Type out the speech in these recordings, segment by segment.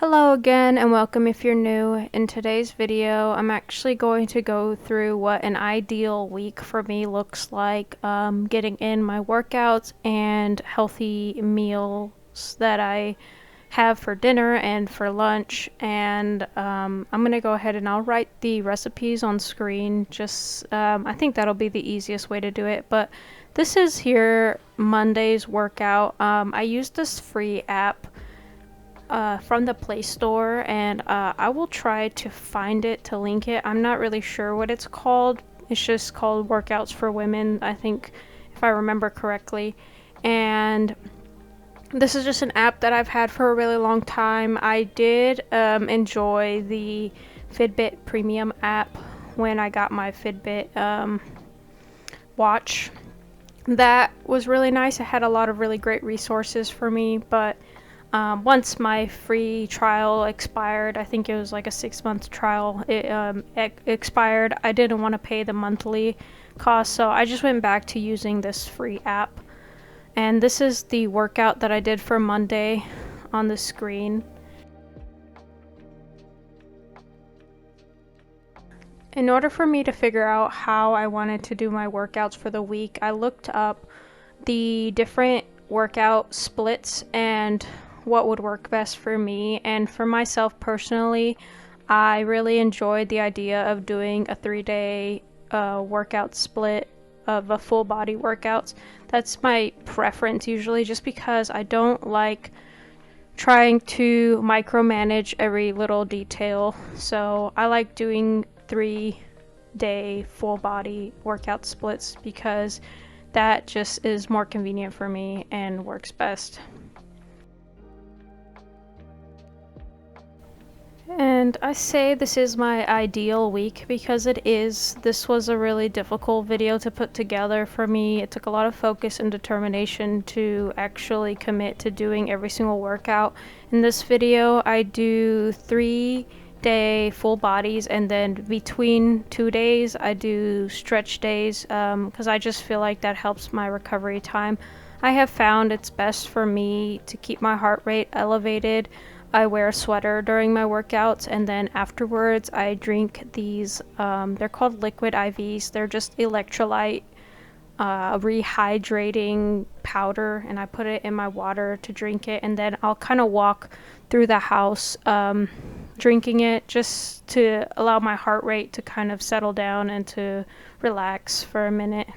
Hello again and welcome if you're new. In today's video, I'm actually going to go through what an ideal week for me looks like, getting in my workouts and healthy meals that I have for dinner and for lunch. And I'm going to go ahead and I'll write the recipes on screen. I think that'll be the easiest way to do it. But this is here Monday's workout. I used this free app from the Play Store, and I will try to find it to link it. I'm not really sure what it's called. It's just called Workouts for Women, I think, if I remember correctly. And this is just an app that I've had for a really long time. I did enjoy the Fitbit Premium app when I got my Fitbit watch. That was really nice. It had a lot of really great resources for me, but once my free trial expired, I think it was like a 6-month trial, it expired. I didn't want to pay the monthly cost, so I just went back to using this free app. And this is the workout that I did for Monday on the screen. In order for me to figure out how I wanted to do my workouts for the week, I looked up the different workout splits and what would work best for me. And for myself personally, I really enjoyed the idea of doing a 3-day workout split of a full body workouts. That's my preference usually, just because I don't like trying to micromanage every little detail. So I like doing 3-day full body workout splits because that just is more convenient for me and works best. And I say this is my ideal week because it is. This was a really difficult video to put together for me. It took a lot of focus and determination to actually commit to doing every single workout. In this video, I do 3-day full bodies, and then between 2 days, I do stretch days because I just feel like that helps my recovery time. I have found it's best for me to keep my heart rate elevated. I wear a sweater during my workouts, and then afterwards I drink these, they're called liquid IVs. They're just electrolyte rehydrating powder, and I put it in my water to drink it, and then I'll kind of walk through the house drinking it just to allow my heart rate to kind of settle down and to relax for a minute.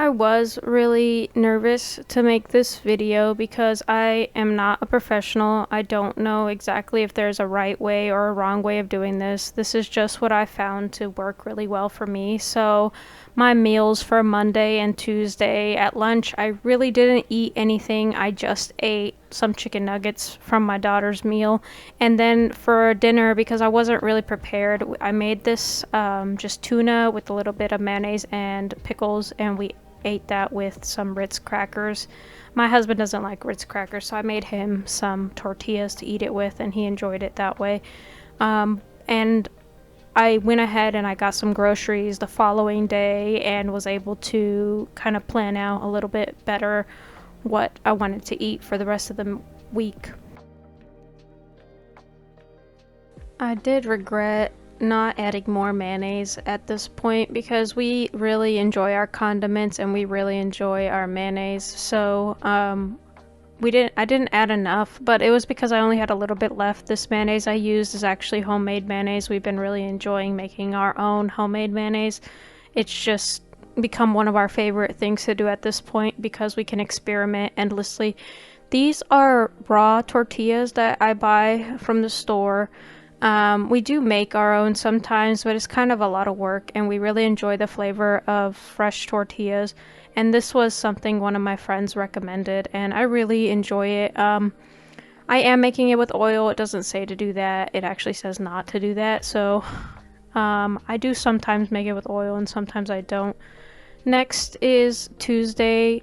I was really nervous to make this video because I am not a professional. I don't know exactly if there's a right way or a wrong way of doing this. This is just what I found to work really well for me. So my meals for Monday and Tuesday at lunch, I really didn't eat anything. I just ate some chicken nuggets from my daughter's meal. And then for dinner, because I wasn't really prepared, I made this just tuna with a little bit of mayonnaise and pickles, and we ate that with some Ritz crackers. My husband doesn't like Ritz crackers, so I made him some tortillas to eat it with, and he enjoyed it that way. And I went ahead and I got some groceries the following day and was able to kind of plan out a little bit better what I wanted to eat for the rest of the week. I did regret not adding more mayonnaise at this point because we really enjoy our condiments and we really enjoy our mayonnaise. So I didn't add enough, but it was because I only had a little bit left. This mayonnaise I used is actually homemade mayonnaise. We've been really enjoying making our own homemade mayonnaise. It's just become one of our favorite things to do at this point because we can experiment endlessly. These are raw tortillas that I buy from the store. We do make our own sometimes, but it's kind of a lot of work, and we really enjoy the flavor of fresh tortillas. And this was something one of my friends recommended, and I really enjoy it. I am making it with oil. It doesn't say to do that. It actually says not to do that. So I do sometimes make it with oil, and sometimes I don't. Next is Tuesday.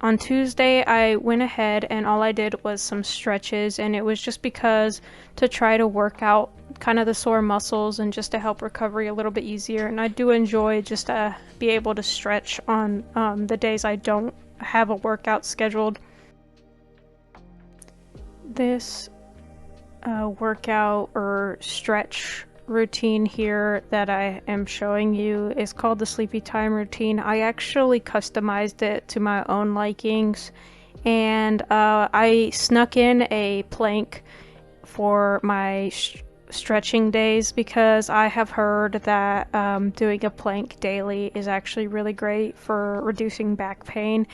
On Tuesday, I went ahead and all I did was some stretches, and it was just because to try to work out kind of the sore muscles and just to help recovery a little bit easier. And I do enjoy just to be able to stretch on the days I don't have a workout scheduled. This workout or stretch routine here that I am showing you is called the Sleepy Time routine. I actually customized it to my own likings, and I snuck in a plank for my stretching days because I have heard that doing a plank daily is actually really great for reducing back pain,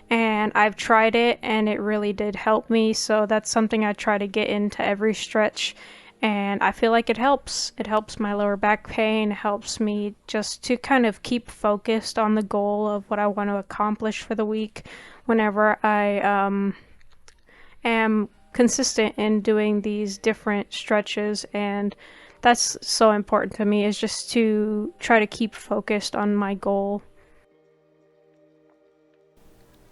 and I've tried it and it really did help me. So that's something I try to get into every stretch, and I feel like it helps. It helps my lower back pain, helps me just to kind of keep focused on the goal of what I want to accomplish for the week whenever I am consistent in doing these different stretches. And that's so important to me, is just to try to keep focused on my goal.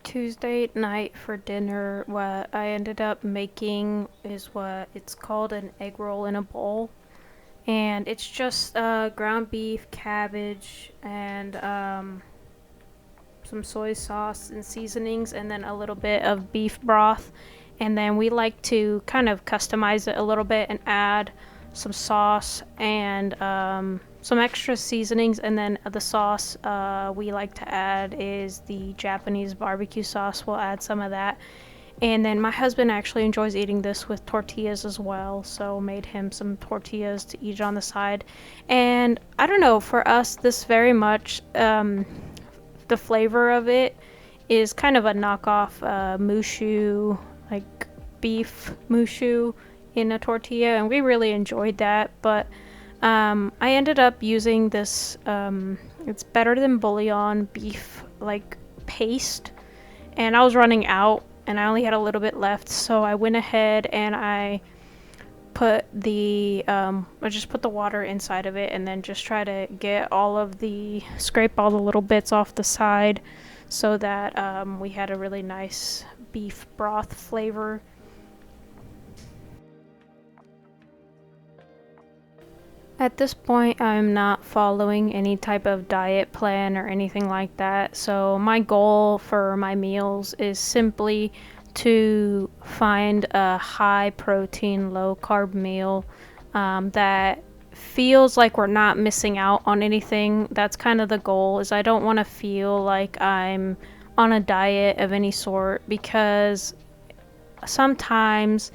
Tuesday night for dinner, what I ended up making is what it's called an egg roll in a bowl, and it's just ground beef, cabbage, and some soy sauce and seasonings, and then a little bit of beef broth. And then we like to kind of customize it a little bit and add some sauce and some extra seasonings. And then the sauce we like to add is the Japanese barbecue sauce. We'll add some of that. And then my husband actually enjoys eating this with tortillas as well, so made him some tortillas to eat on the side. And I don't know, for us, this very much, the flavor of it is kind of a knockoff mushu, like beef mushu in a tortilla, and we really enjoyed that. But I ended up using this, it's better than bouillon beef like paste, and I was running out and I only had a little bit left, so I went ahead and I put the I just put the water inside of it, and then just try to get scrape all the little bits off the side, so that we had a really nice beef broth flavor. At this point, I'm not following any type of diet plan or anything like that, so my goal for my meals is simply to find a high protein, low carb meal that feels like we're not missing out on anything. That's kind of the goal, is I don't want to feel like I'm on a diet of any sort, because sometimes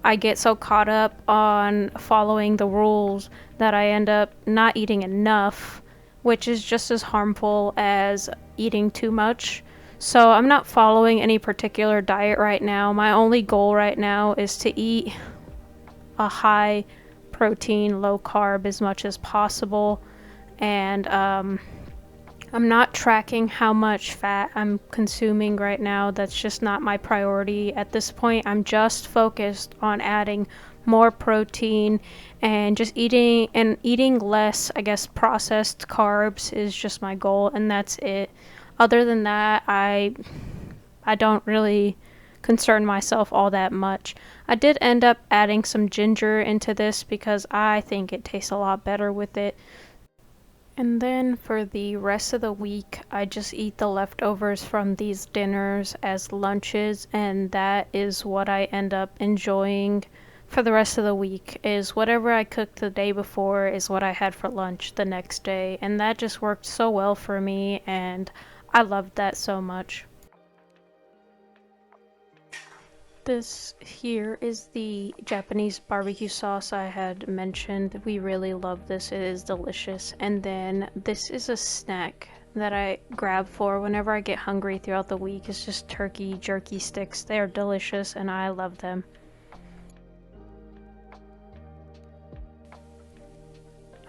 I get so caught up on following the rules that I end up not eating enough, which is just as harmful as eating too much. So I'm not following any particular diet right now. My only goal right now is to eat a high protein, low carb as much as possible. And I'm not tracking how much fat I'm consuming right now. That's just not my priority at this point. I'm just focused on adding more protein and just eating less, I guess, processed carbs is just my goal, and that's it. Other than that, I don't really concern myself all that much. I did end up adding some ginger into this because I think it tastes a lot better with it. And then for the rest of the week, I just eat the leftovers from these dinners as lunches, and that is what I end up enjoying for the rest of the week, is whatever I cooked the day before is what I had for lunch the next day. And that just worked so well for me, and I loved that so much. This here is the Japanese barbecue sauce I had mentioned. We really love this. It is delicious. And then this is a snack that I grab for whenever I get hungry throughout the week. It's just turkey jerky sticks. They are delicious and I love them.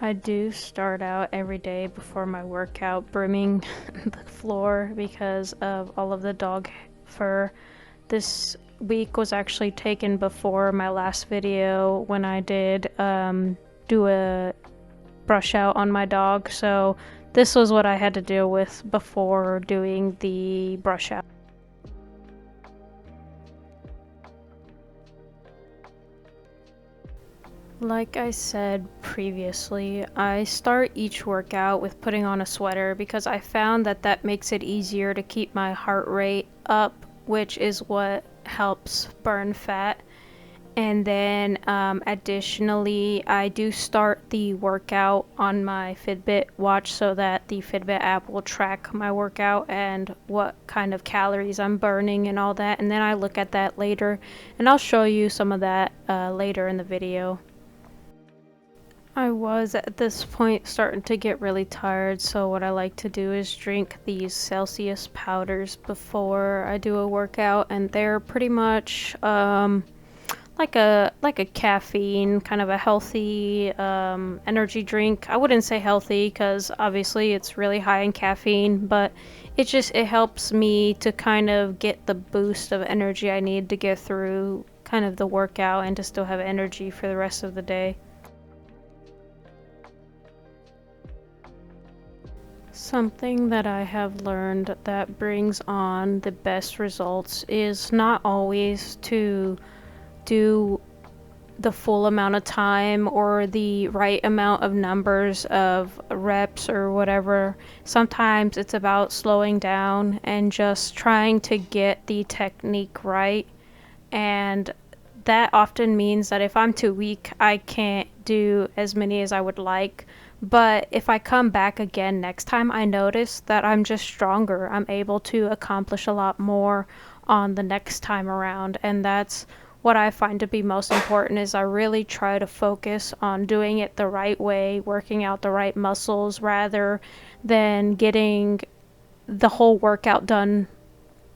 I do start out every day before my workout brimming the floor because of all of the dog fur. This week was actually taken before my last video when I did do a brush out on my dog, so this was what I had to deal with before doing the brush out. Like I said previously, I start each workout with putting on a sweater because I found that that makes it easier to keep my heart rate up, which is what helps burn fat. And then additionally, I do start the workout on my Fitbit watch so that the Fitbit app will track my workout and what kind of calories I'm burning and all that. And then I look at that later, and I'll show you some of that later in the video. I was at this point starting to get really tired, so what I like to do is drink these Celsius powders before I do a workout, and they're pretty much like a caffeine, kind of a healthy energy drink. I wouldn't say healthy because obviously it's really high in caffeine, but it helps me to kind of get the boost of energy I need to get through kind of the workout and to still have energy for the rest of the day. Something that I have learned that brings on the best results is not always to do the full amount of time or the right amount of numbers of reps or whatever. Sometimes it's about slowing down and just trying to get the technique right. And that often means that if I'm too weak, I can't do as many as I would like. But if I come back again next time, I notice that I'm just stronger. I'm able to accomplish a lot more on the next time around. And that's what I find to be most important is I really try to focus on doing it the right way, working out the right muscles rather than getting the whole workout done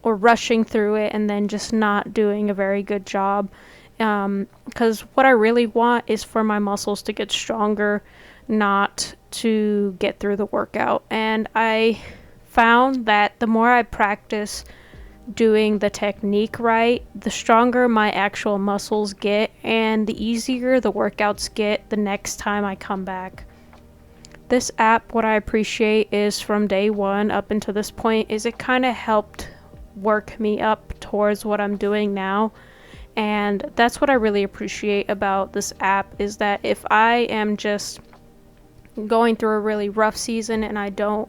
or rushing through it and then just not doing a very good job. Because what I really want is for my muscles to get stronger, not to get through the workout. And I found that the more I practice doing the technique right, the stronger my actual muscles get and the easier the workouts get the next time I come back. This app, what I appreciate is from day one up until this point is it kind of helped work me up towards what I'm doing now. And that's what I really appreciate about this app is that if I am just going through a really rough season and I don't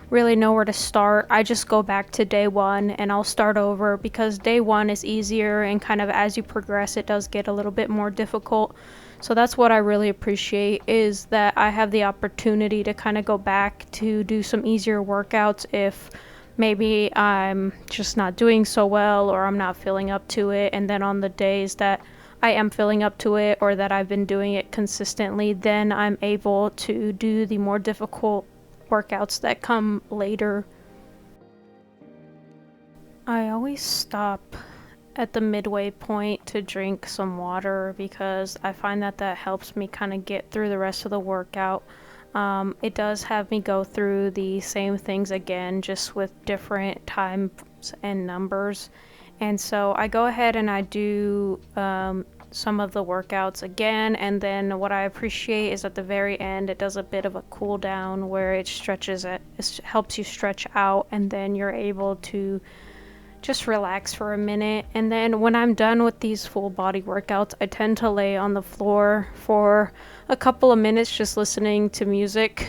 really know where to start, I just go back to day one and I'll start over because day one is easier and kind of as you progress it does get a little bit more difficult. So that's what I really appreciate is that I have the opportunity to kind of go back to do some easier workouts if maybe I'm just not doing so well or I'm not feeling up to it, and then on the days that I am feeling up to it or that I've been doing it consistently, then I'm able to do the more difficult workouts that come later. I always stop at the midway point to drink some water because I find that that helps me kind of get through the rest of the workout. It does have me go through the same things again, just with different times and numbers. And so I go ahead and I do some of the workouts again, and then what I appreciate is at the very end it does a bit of a cool down where it helps you stretch out, and then you're able to just relax for a minute. And then when I'm done with these full body workouts, I tend to lay on the floor for a couple of minutes just listening to music.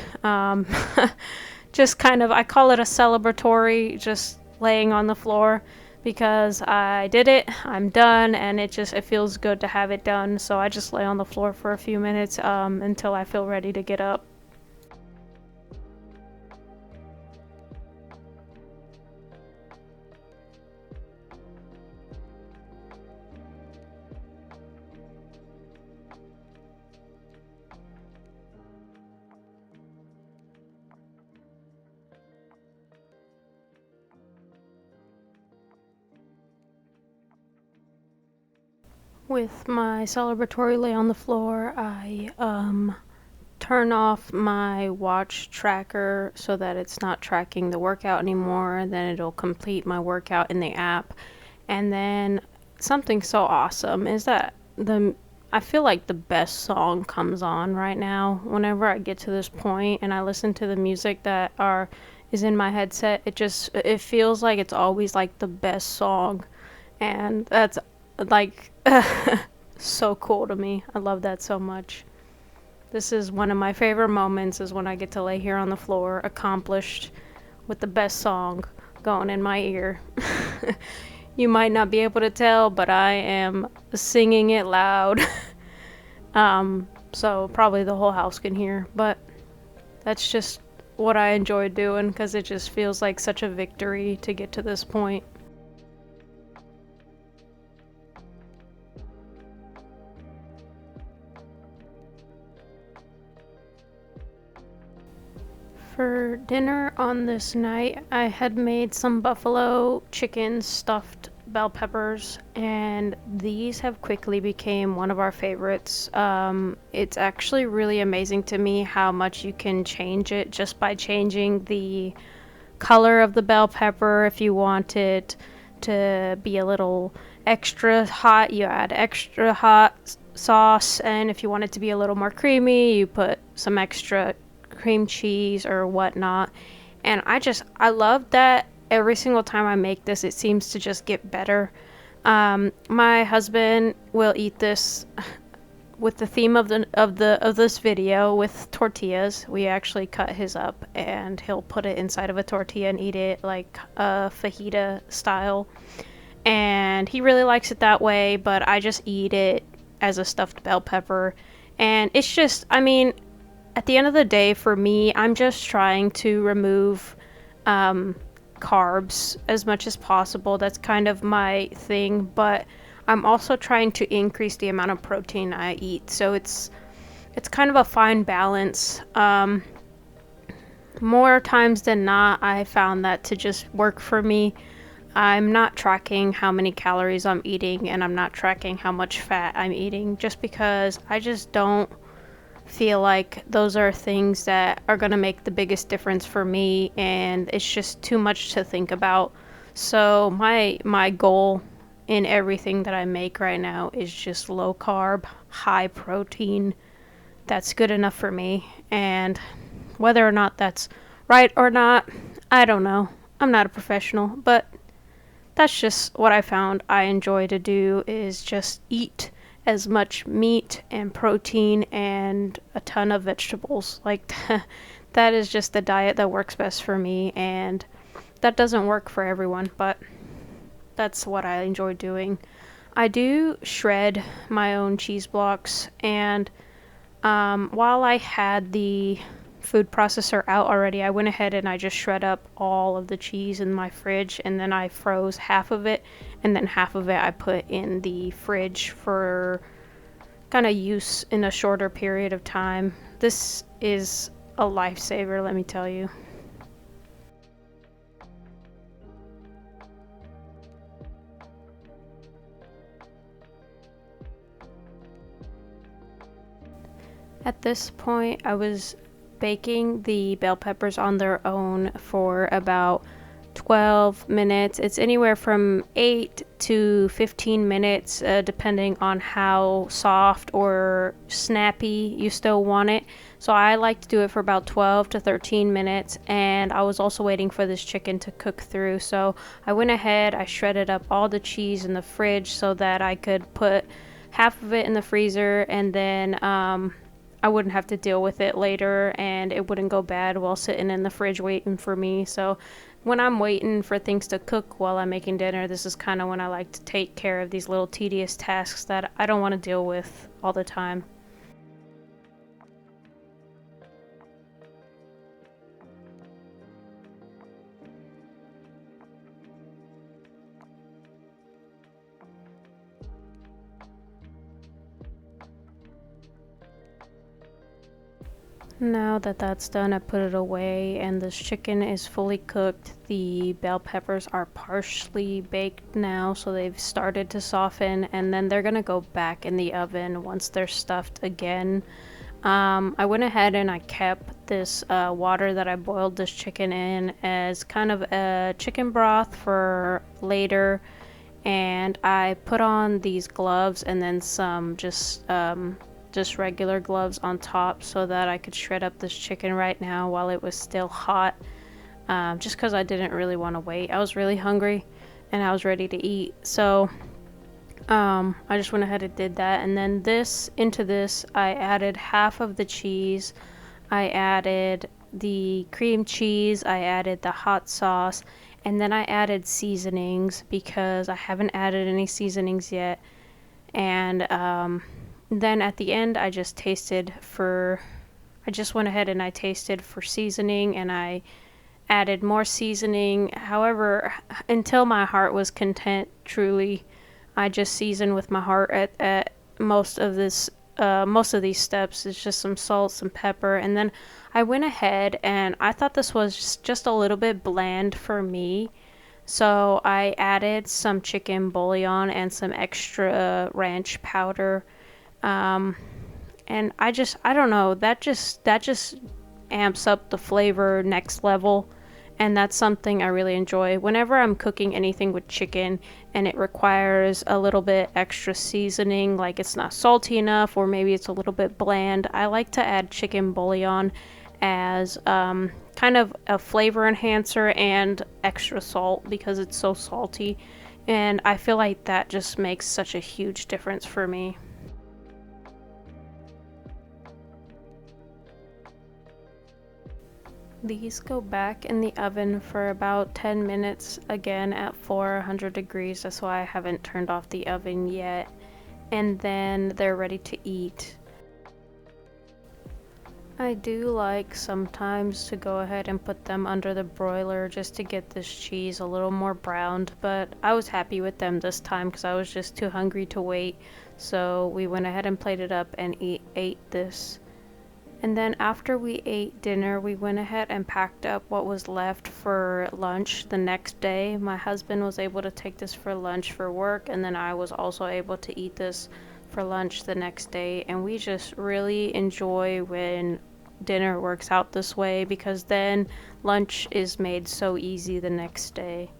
Just kind of, I call it a celebratory, just laying on the floor because I did it, I'm done, and it feels good to have it done. So I just lay on the floor for a few minutes until I feel ready to get up. With my celebratory lay on the floor, I turn off my watch tracker so that it's not tracking the workout anymore. Then it'll complete my workout in the app. And then something so awesome is that I feel like the best song comes on right now. Whenever I get to this point and I listen to the music that is in my headset, it feels like it's always like the best song. And that's like so cool to me. I love that so much. This is one of my favorite moments, is when I get to lay here on the floor, accomplished, with the best song going in my ear. You might not be able to tell, but I am singing it loud. So probably the whole house can hear, but that's just what I enjoy doing, because it just feels like such a victory to get to this point. For dinner on this night, I had made some buffalo chicken stuffed bell peppers, and these have quickly became one of our favorites. It's actually really amazing to me how much you can change it just by changing the color of the bell pepper. If you want it to be a little extra hot, you add extra hot sauce, and if you want it to be a little more creamy, you put some extra cream cheese or whatnot. And I love that every single time I make this, it seems to just get better. My husband will eat this with the theme of this video, with tortillas. We actually cut his up and he'll put it inside of a tortilla and eat it like a fajita style. And he really likes it that way, but I just eat it as a stuffed bell pepper. And it's just, I mean, at the end of the day, for me, I'm just trying to remove carbs as much as possible. That's kind of my thing, but I'm also trying to increase the amount of protein I eat. So it's kind of a fine balance. More times than not, I found that to just work for me. I'm not tracking how many calories I'm eating, and I'm not tracking how much fat I'm eating, just because I just don't feel like those are things that are going to make the biggest difference for me, and it's just too much to think about. So my goal in everything that I make right now is just low carb, high protein. That's good enough for me, and whether or not that's right or not, I don't know. I'm not a professional, but that's just what I found I enjoy to do, is just eat as much meat and protein and a ton of vegetables. Like, that is just the diet that works best for me, and that doesn't work for everyone, but that's what I enjoy doing. I do shred my own cheese blocks, and while I had the food processor out already, I went ahead and I just shred up all of the cheese in my fridge, and then I froze half of it, and then half of it I put in the fridge for kind of use in a shorter period of time. This is a lifesaver, let me tell you. At this point, I was baking the bell peppers on their own for about 12 minutes. It's anywhere from 8 to 15 minutes, depending on how soft or snappy you still want it. So I like to do it for about 12 to 13 minutes, and I was also waiting for this chicken to cook through. So I went ahead, I shredded up all the cheese in the fridge so that I could put half of it in the freezer, and then I wouldn't have to deal with it later, and it wouldn't go bad while sitting in the fridge waiting for me. So when I'm waiting for things to cook while I'm making dinner, this is kind of when I like to take care of these little tedious tasks that I don't want to deal with all the time. Now that that's done, I put it away, and this chicken is fully cooked. The bell peppers are partially baked now, so they've started to soften, and then they're gonna go back in the oven once they're stuffed again. I went ahead and I kept this water that I boiled this chicken in as kind of a chicken broth for later, and I put on these gloves and then some just regular gloves on top so that I could shred up this chicken right now while it was still hot, just because I didn't really want to wait. I was really hungry and I was ready to eat. So I just went ahead and did that, and then into this I added half of the cheese. I added the cream cheese, I added the hot sauce, and then I added seasonings because I haven't added any seasonings yet. And then at the end I just went ahead and I tasted for seasoning, and I added more seasoning. However, until my heart was content, truly, I just seasoned with my heart at most of these steps. It's just some salt, some pepper, and then I went ahead and I thought this was just a little bit bland for me. So I added some chicken bouillon and some extra ranch powder. And I don't know, that just amps up the flavor next level. And that's something I really enjoy. Whenever I'm cooking anything with chicken and it requires a little bit extra seasoning, like it's not salty enough or maybe it's a little bit bland, I like to add chicken bouillon as kind of a flavor enhancer and extra salt because it's so salty. And I feel like that just makes such a huge difference for me. These go back in the oven for about 10 minutes, again at 400 degrees. That's why I haven't turned off the oven yet. And then they're ready to eat. I do like sometimes to go ahead and put them under the broiler just to get this cheese a little more browned, but I was happy with them this time because I was just too hungry to wait. So we went ahead and plated up and ate this. And then after we ate dinner, we went ahead and packed up what was left for lunch the next day. My husband was able to take this for lunch for work, and then I was also able to eat this for lunch the next day. And we just really enjoy when dinner works out this way because then lunch is made so easy the next day.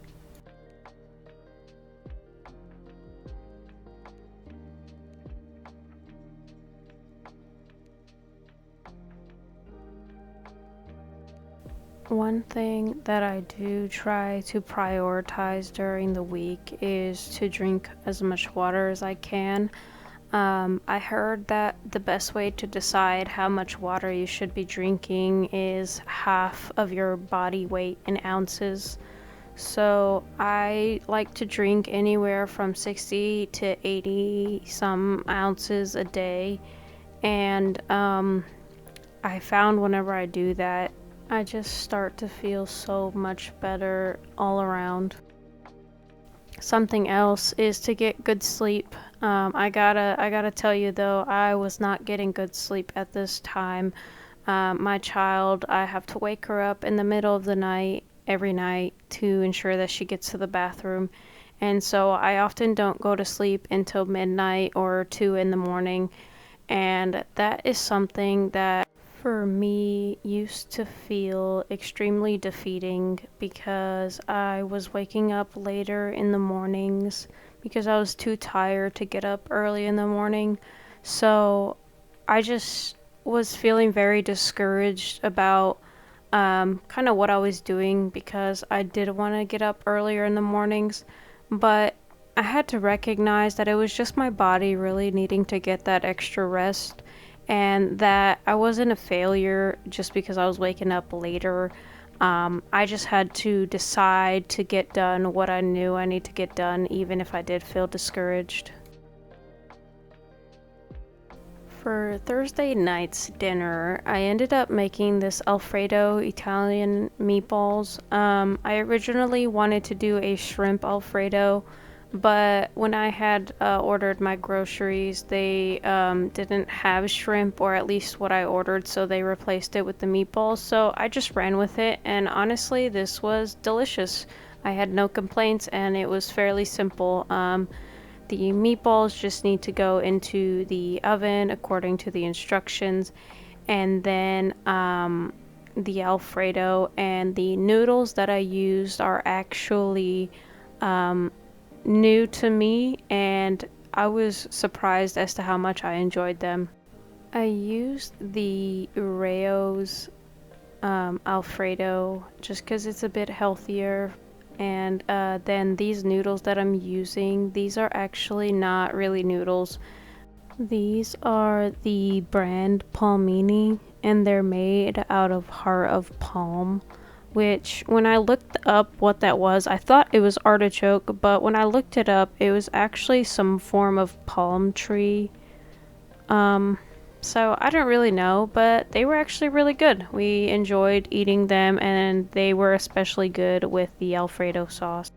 One thing that I do try to prioritize during the week is to drink as much water as I can. I heard that the best way to decide how much water you should be drinking is half of your body weight in ounces. So I like to drink anywhere from 60 to 80 some ounces a day. And I found whenever I do that, I just start to feel so much better all around. Something else is to get good sleep. I gotta tell you though, I was not getting good sleep at this time. My child, I have to wake her up in the middle of the night every night to ensure that she gets to the bathroom. And so I often don't go to sleep until midnight or 2 in the morning. And that is something that for me used to feel extremely defeating because I was waking up later in the mornings because I was too tired to get up early in the morning. So I just was feeling very discouraged about kind of what I was doing because I did want to get up earlier in the mornings, but I had to recognize that it was just my body really needing to get that extra rest, and that I wasn't a failure just because I was waking up later. I just had to decide to get done what I knew I need to get done, even if I did feel discouraged. For Thursday night's dinner, I ended up making this Alfredo Italian meatballs. I originally wanted to do a shrimp Alfredo, but when I had ordered my groceries, they didn't have shrimp, or at least what I ordered, so they replaced it with the meatballs. So I just ran with it, and honestly, this was delicious. I had no complaints, and it was fairly simple. The meatballs just need to go into the oven according to the instructions, and then the Alfredo and the noodles that I used are actually new to me, and I was surprised as to how much I enjoyed them. I used the Rayo's Alfredo just because it's a bit healthier And then these noodles that I'm using, these are actually not really noodles. These are the brand Palmini, and they're made out of heart of palm, which when I looked up what that was, I thought it was artichoke, but when I looked it up, it was actually some form of palm tree. So I don't really know, but they were actually really good. We enjoyed eating them, and they were especially good with the Alfredo sauce.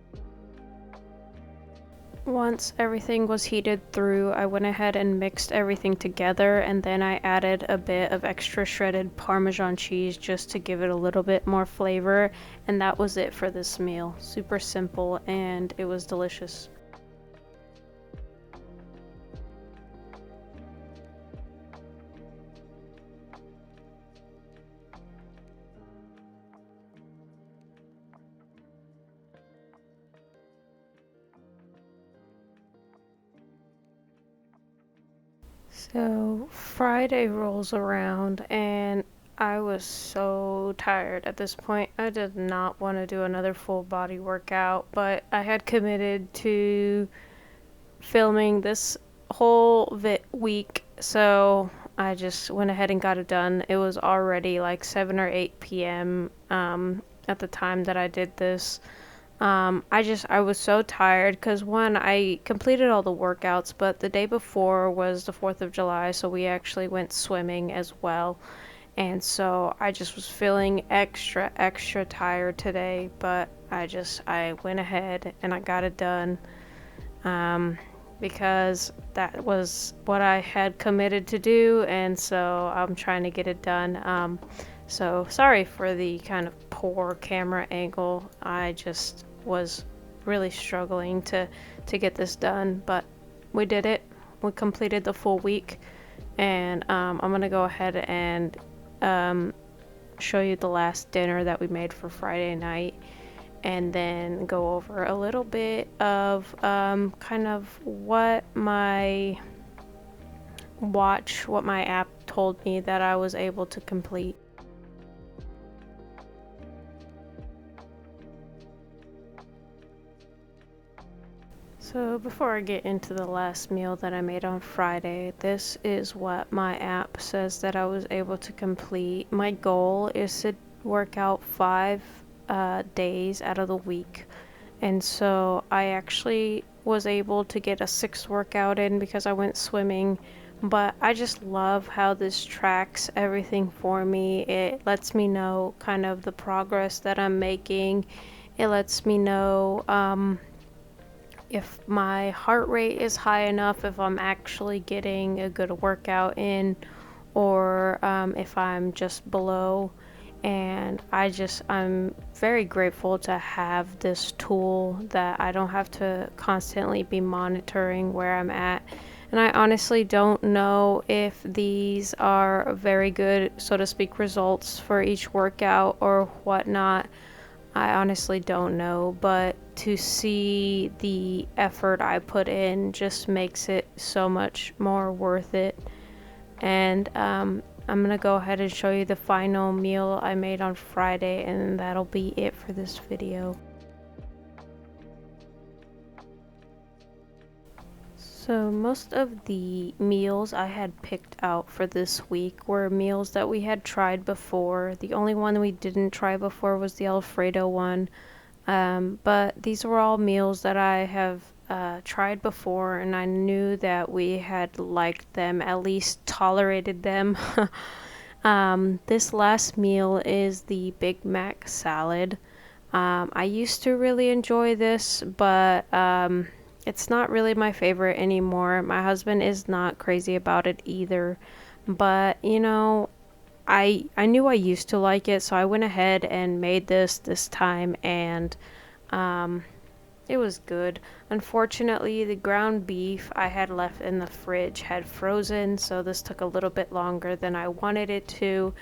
Once everything was heated through, I went ahead and mixed everything together, and then I added a bit of extra shredded Parmesan cheese just to give it a little bit more flavor, and that was it for this meal. Super simple, and it was delicious. So Friday rolls around and I was so tired at this point. I did not want to do another full body workout, but I had committed to filming this whole week, so I just went ahead and got it done. It was already like 7 or 8 p.m. At the time that I did this. I was so tired because one, I completed all the workouts, but the day before was the 4th of July, so we actually went swimming as well. And so I just was feeling extra tired today, but I went ahead and I got it done. Because that was what I had committed to do, and so I'm trying to get it done. So sorry for the kind of poor camera angle. I just was really struggling to get this done, but we did it. We completed the full week, and I'm gonna go ahead and show you the last dinner that we made for Friday night, and then go over a little bit of kind of what my app told me that I was able to complete. So before I get into the last meal that I made on Friday, this is what my app says that I was able to complete. My goal is to work out 5 days out of the week, and so I actually was able to get a 6th workout in because I went swimming. But I just love how this tracks everything for me. It lets me know kind of the progress that I'm making. It lets me know if my heart rate is high enough, if I'm actually getting a good workout in, or if I'm just below. And I'm very grateful to have this tool that I don't have to constantly be monitoring where I'm at. And I honestly don't know if these are very good, so to speak, results for each workout or whatnot. I honestly don't know, but to see the effort I put in just makes it so much more worth it. And I'm gonna go ahead and show you the final meal I made on Friday, and that'll be it for this video. So most of the meals I had picked out for this week were meals that we had tried before. The only one we didn't try before was the Alfredo one. But these were all meals that I have tried before, and I knew that we had liked them, at least tolerated them. This last meal is the Big Mac salad. I used to really enjoy this, but it's not really my favorite anymore. My husband is not crazy about it either. But, I knew I used to like it, so I went ahead and made this time, and it was good. Unfortunately, the ground beef I had left in the fridge had frozen, so this took a little bit longer than I wanted it to,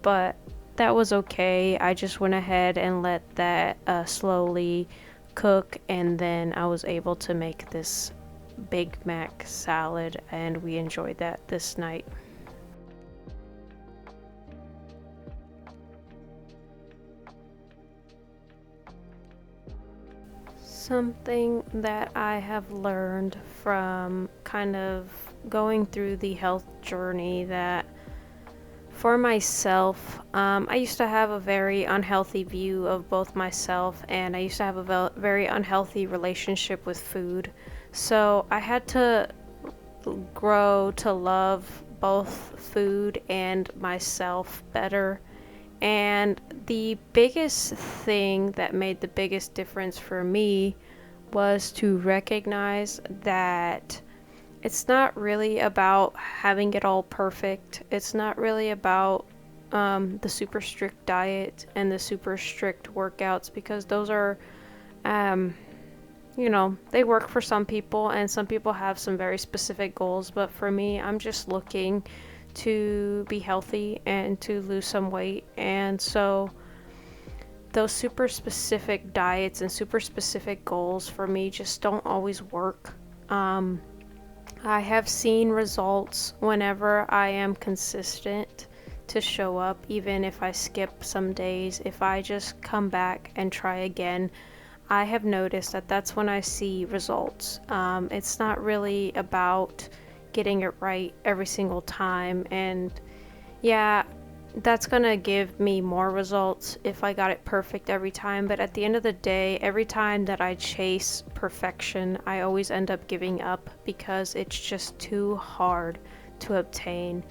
but that was okay. I just went ahead and let that slowly cook, and then I was able to make this Big Mac salad, and we enjoyed that this night. Something that I have learned from kind of going through the health journey, that for myself, I used to have a very unhealthy view of both myself, and I used to have a very unhealthy relationship with food. So I had to grow to love both food and myself better. And the biggest thing that made the biggest difference for me was to recognize that it's not really about having it all perfect. It's not really about the super strict diet and the super strict workouts, because those are, they work for some people, and some people have some very specific goals. But for me, I'm just looking to be healthy and to lose some weight. And so those super specific diets and super specific goals for me just don't always work. I have seen results whenever I am consistent to show up, even if I skip some days. If I just come back and try again, I have noticed that that's when I see results. It's not really about getting it right every single time, and yeah, that's gonna give me more results if I got it perfect every time. But at the end of the day, every time that I chase perfection, I always end up giving up, because it's just too hard to obtain.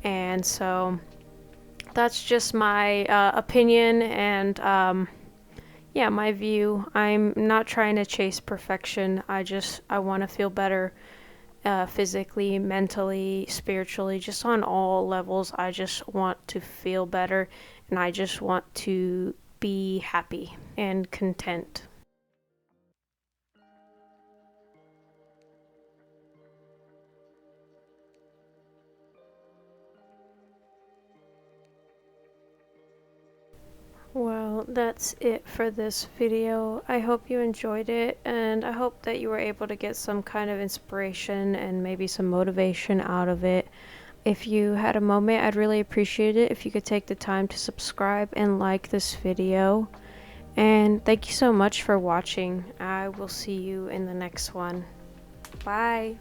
And so that's just my opinion, and my view. I'm not trying to chase perfection. I want to feel better, physically, mentally, spiritually, just on all levels. I just want to feel better, and I just want to be happy and content. Well, that's it for this video. I hope you enjoyed it, and I hope that you were able to get some kind of inspiration and maybe some motivation out of it. If you had a moment, I'd really appreciate it if you could take the time to subscribe and like this video. And thank you so much for watching. I will see you in the next one. Bye!